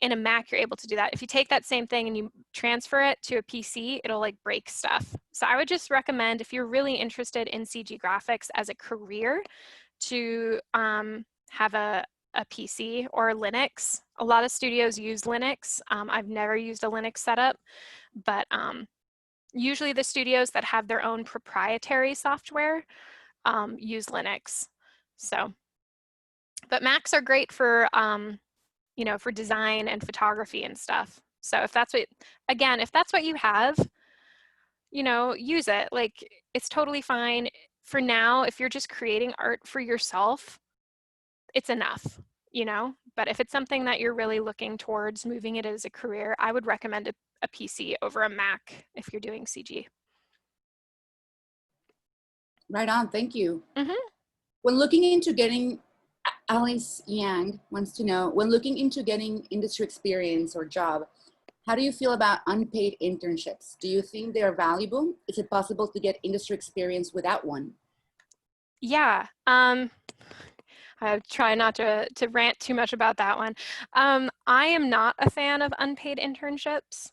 in a Mac, you're able to do that. If you take that same thing and you transfer it to a PC, it'll like break stuff. So I would just recommend, if you're really interested in CG graphics as a career, to have a PC or Linux. A lot of studios use Linux. I've never used a Linux setup, but usually the studios that have their own proprietary software use Linux. So, but Macs are great for you know, for design and photography and stuff. So if that's what, again, if that's what you have, you know, use it. Like, it's totally fine. For now, if you're just creating art for yourself, it's enough, you know? But if it's something that you're really looking towards moving it as a career, I would recommend a PC over a Mac if you're doing CG. Right on, thank you. Mm-hmm. When looking into getting, Alice Yang wants to know, when looking into getting industry experience or job, how do you feel about unpaid internships? Do you think they are valuable? Is it possible to get industry experience without one? Yeah, I try not to rant too much about that one. I am not a fan of unpaid internships.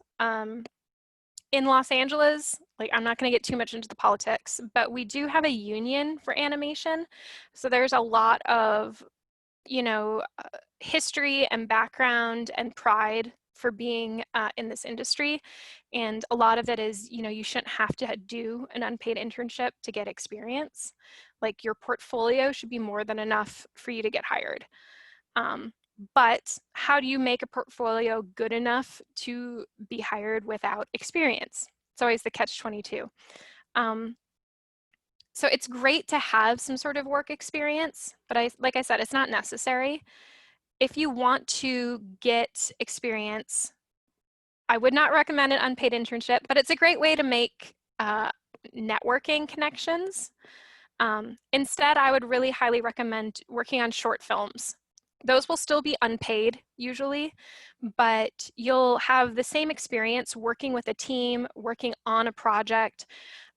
In Los Angeles, like, I'm not going to get too much into the politics, but we do have a union for animation. So there's a lot of, you know, history and background and pride for being in this industry. And a lot of it is, you know, you shouldn't have to do an unpaid internship to get experience. Like, your portfolio should be more than enough for you to get hired. But how do you make a portfolio good enough to be hired without experience? It's always the catch-22. So it's great to have some sort of work experience, but like I said, it's not necessary. If you want to get experience, I would not recommend an unpaid internship, but it's a great way to make networking connections. Instead, I would really highly recommend working on short films. Those will still be unpaid usually, but you'll have the same experience working with a team, working on a project,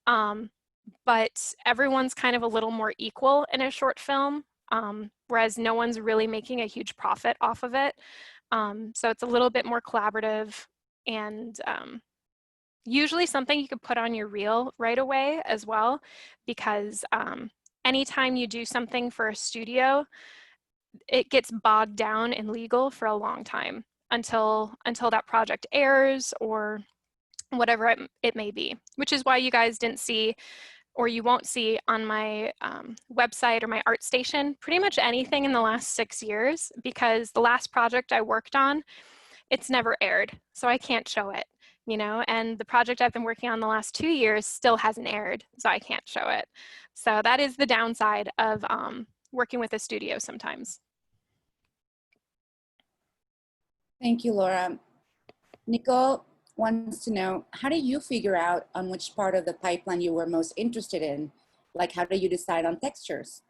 but everyone's kind of a little more equal in a short film, whereas no one's really making a huge profit off of it. So it's a little bit more collaborative, and usually something you could put on your reel right away as well, because anytime you do something for a studio, it gets bogged down in legal for a long time until that project airs or whatever it may be, which is why you guys didn't see, or you won't see on my website or my ArtStation, pretty much anything in the last 6 years, because the last project I worked on, it's never aired, so I can't show it, you know, and the project I've been working on the last 2 years still hasn't aired, so I can't show it. So that is the downside of working with a studio sometimes. Thank you, Laura. Nicole wants to know, how do you figure out on which part of the pipeline you were most interested in? Like, how do you decide on textures?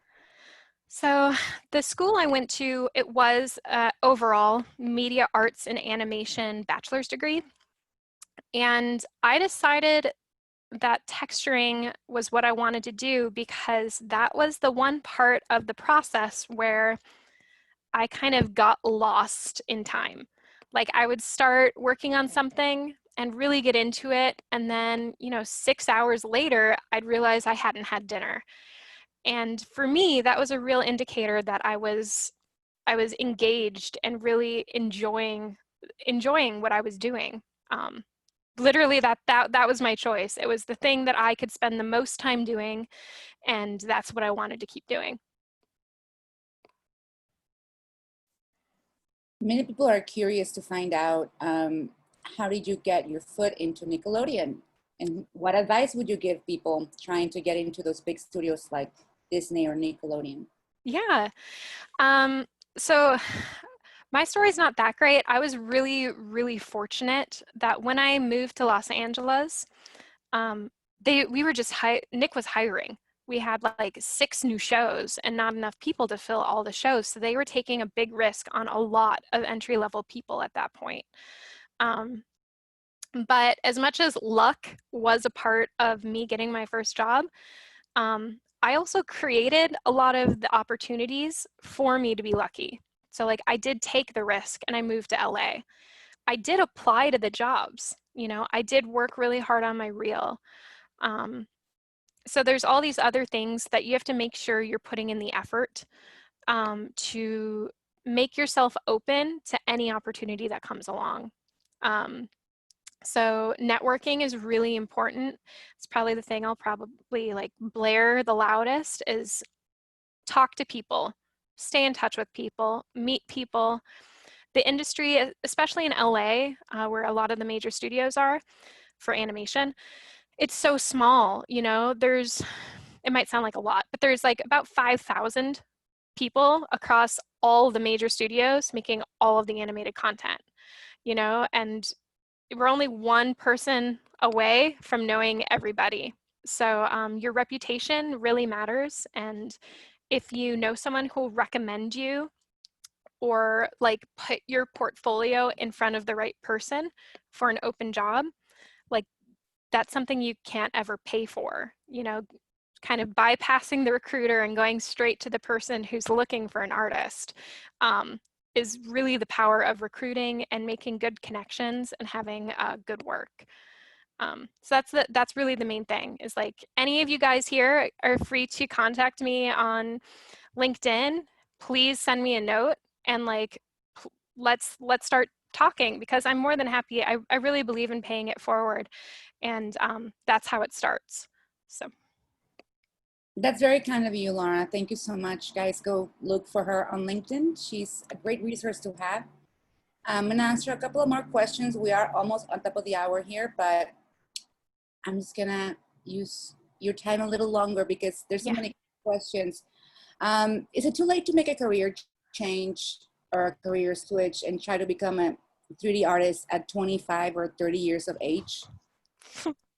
So the school I went to, it was overall media arts and animation bachelor's degree. And I decided that texturing was what I wanted to do because that was the one part of the process where I kind of got lost in time. Like I would start working on something and really get into it. And then, 6 hours later, I'd realize I hadn't had dinner. And for me, that was a real indicator that I was engaged and really enjoying what I was doing. Um, Literally that was my choice. It was the thing that I could spend the most time doing, and that's what I wanted to keep doing. Many people are curious to find out, how did you get your foot into Nickelodeon? And what advice would you give people trying to get into those big studios like Disney or Nickelodeon? Yeah. So my story's not that great. I was really, really fortunate that when I moved to Los Angeles, um, we were just Nick was hiring. We had like 6 new shows and not enough people to fill all the shows. So they were taking a big risk on a lot of entry-level people at that point. Um, but as much as luck was a part of me getting my first job, I also created a lot of the opportunities for me to be lucky. So like I did take the risk and I moved to LA. I did apply to the jobs, I did work really hard on my reel. Um, so there's all these other things that you have to make sure you're putting in the effort to make yourself open to any opportunity that comes along. So networking is really important. It's probably the thing I'll probably like blare the loudest is talk to people, stay in touch with people, meet people. The industry, especially in LA, where a lot of the major studios are for animation, it's so small, it might sound like a lot, but there's like about 5,000 people across all the major studios making all of the animated content, and we're only one person away from knowing everybody. So your reputation really matters. And if you know someone who will recommend you or like put your portfolio in front of the right person for an open job, like that's something you can't ever pay for, kind of bypassing the recruiter and going straight to the person who's looking for an artist is really the power of recruiting and making good connections and having good work. So that's really the main thing is like any of you guys here are free to contact me on LinkedIn. Please send me a note and like let's start talking because I'm more than happy. I really believe in paying it forward, and that's how it starts. So. That's very kind of you, Laura. Thank you so much. Guys, go look for her on LinkedIn. She's a great resource to have. I'm gonna answer a couple of more questions. We are almost on top of the hour here, but I'm just gonna use your time a little longer because there's so many questions. Is it too late to make a career change or a career switch and try to become a 3D artist at 25 or 30 years of age?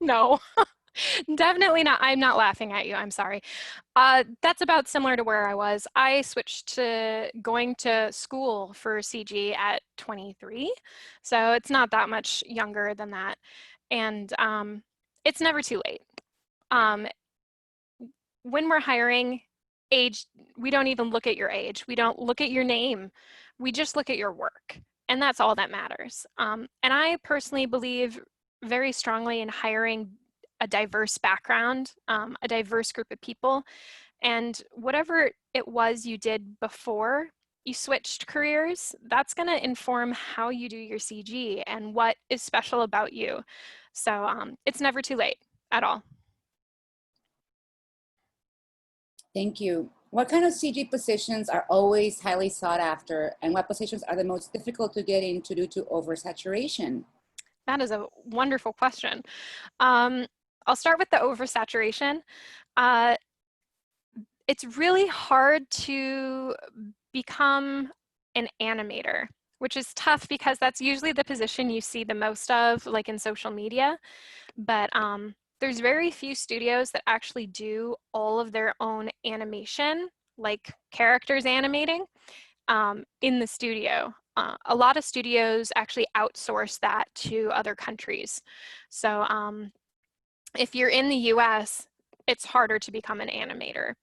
No. Definitely not. I'm not laughing at you. I'm sorry. That's about similar to where I was. I switched to going to school for CG at 23. So it's not that much younger than that. And it's never too late. When we're hiring, age, we don't even look at your age. We don't look at your name. We just look at your work. And that's all that matters. And I personally believe very strongly in hiring a diverse background, a diverse group of people. And whatever it was you did before you switched careers, that's going to inform how you do your CG and what is special about you. So it's never too late at all. Thank you. What kind of CG positions are always highly sought after, and what positions are the most difficult to get into due to oversaturation? That is a wonderful question. I'll start with the oversaturation. It's really hard to become an animator, which is tough because that's usually the position you see the most of, like in social media. But there's very few studios that actually do all of their own animation like characters animating in the studio. A lot of studios actually outsource that to other countries. So if you're in the US, it's harder to become an animator.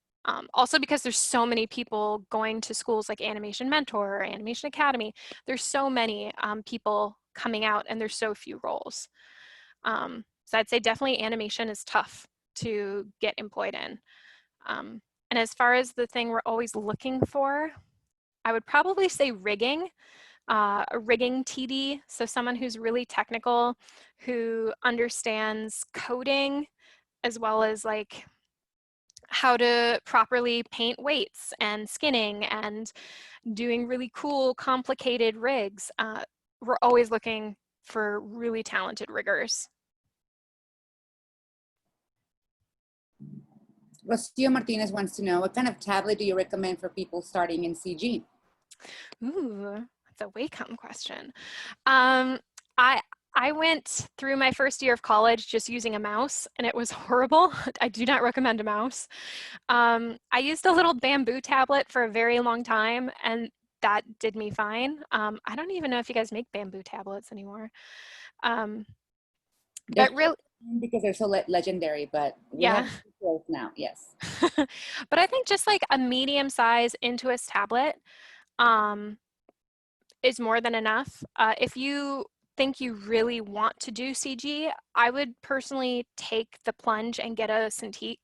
Also because there's so many people going to schools like Animation Mentor or Animation Academy. There's so many people coming out and there's so few roles. So I'd say definitely animation is tough to get employed in. And as far as the thing we're always looking for, I would probably say rigging. A rigging TD, so someone who's really technical, who understands coding, as well as like how to properly paint weights and skinning and doing really cool, complicated rigs. We're always looking for really talented riggers. Rocio Martinez wants to know, what kind of tablet do you recommend for people starting in CG? Ooh, that's a Wacom question. I went through my first year of college just using a mouse and it was horrible. I do not recommend a mouse. I used a little bamboo tablet for a very long time and that did me fine. I don't even know if you guys make bamboo tablets anymore. But really, because they're so legendary, but we yeah. have both now, yes. But I think just like a medium size Intuos tablet is more than enough. If you think you really want to do CG, I would personally take the plunge and get a Cintiq.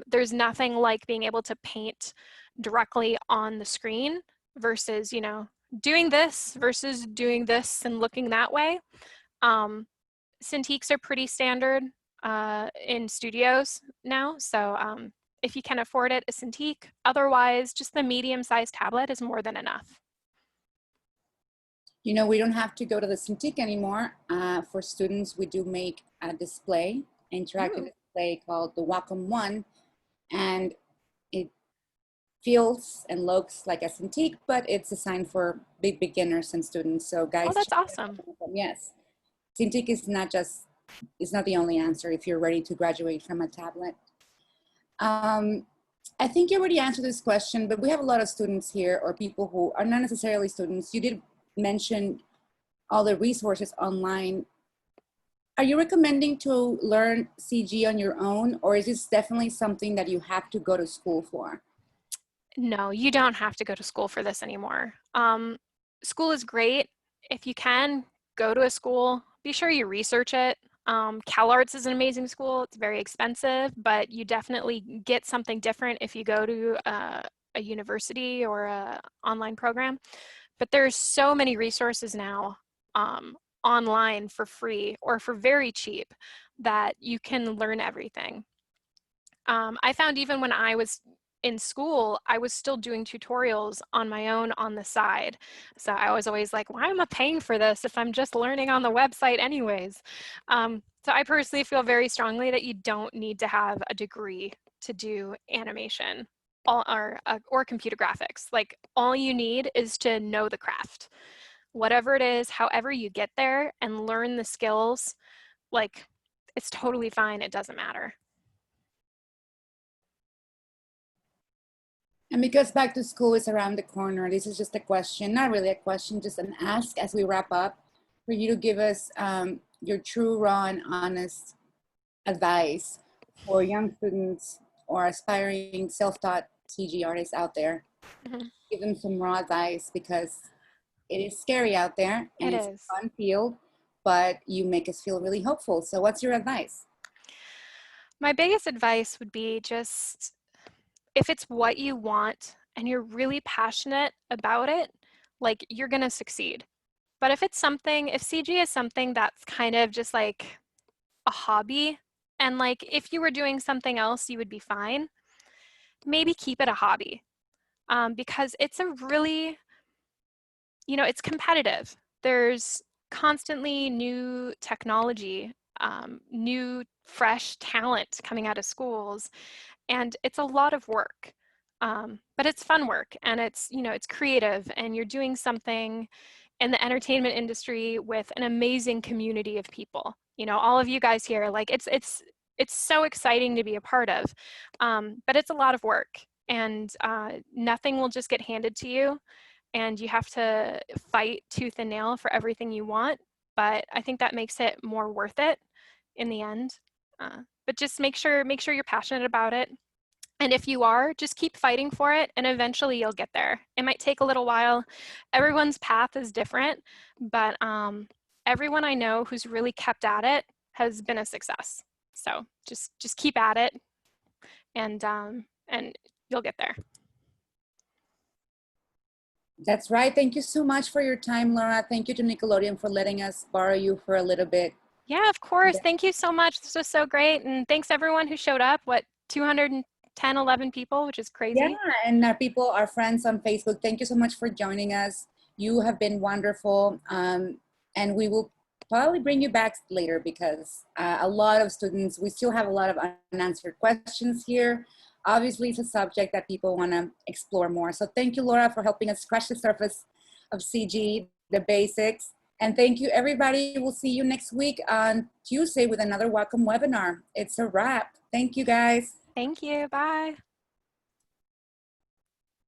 There's nothing like being able to paint directly on the screen versus, you know, doing this versus doing this and looking that way. Cintiqs are pretty standard in studios now, so if you can afford it, a Cintiq. Otherwise, just the medium-sized tablet is more than enough. You know, we don't have to go to the Cintiq anymore. For students, we do make a display, interactive display called the Wacom One, and it feels and looks like a Cintiq, but it's designed for big beginners and students. So guys, Oh, that's awesome. yes, Cintiq is not just, it's not the only answer if you're ready to graduate from a tablet. I think you already answered this question, but we have a lot of students here or people who are not necessarily students. You did mention all the resources online. Are you recommending to learn CG on your own, or is this definitely something that you have to go to school for? No, you don't have to go to school for this anymore. School is great. If you can, go to a school. Be sure you research it. CalArts is an amazing school. It's very expensive, but you definitely get something different if you go to a university or an online program. But there's so many resources now online for free or for very cheap that you can learn everything. I found even when I was in school, I was still doing tutorials on my own on the side. So I was always like, why am I paying for this if I'm just learning on the website anyways? So I personally feel very strongly that you don't need to have a degree to do animation or computer graphics. Like all you need is to know the craft. Whatever it is, however you get there and learn the skills, like it's totally fine. It doesn't matter. And because back to school is around the corner, this is just a question, not really a question, just an ask as we wrap up for you to give us your true, raw, and honest advice for young students or aspiring self-taught CG artists out there. Mm-hmm. Give them some raw advice because it is scary out there and it's a fun field, but you make us feel really hopeful. So what's your advice? My biggest advice would be just, if it's what you want and you're really passionate about it, like you're gonna succeed. But if it's something, if CG is something that's kind of just like a hobby, and like if you were doing something else, you would be fine, maybe keep it a hobby. Because it's a really, you know, it's competitive. There's constantly new technology, new fresh talent coming out of schools, and it's a lot of work. But it's fun work and it's, you know, it's creative and you're doing something in the entertainment industry with an amazing community of people. You know, all of you guys here, like it's so exciting to be a part of, but it's a lot of work. and nothing will just get handed to you, and you have to fight tooth and nail for everything you want. But I think that makes it more worth it in the end. But just make sure you're passionate about it. And if you are, just keep fighting for it, and eventually you'll get there. It might take a little while. Everyone's path is different, but everyone I know who's really kept at it has been a success. So just keep at it, and you'll get there. That's right. Thank you so much for your time, Laura. Thank you to Nickelodeon for letting us borrow you for a little bit. Yeah, of course. Thank you so much. This was so great. And thanks everyone who showed up. What, 210, 11 people, which is crazy. Yeah, and our people, our friends on Facebook, thank you so much for joining us. You have been wonderful. And we will probably bring you back later because a lot of students, we still have a lot of unanswered questions here. Obviously, it's a subject that people want to explore more. So thank you, Laura, for helping us scratch the surface of CG, the basics. And thank you, everybody. We'll see you next week on Tuesday with another Wacom webinar. It's a wrap. Thank you, guys. Thank you. Bye.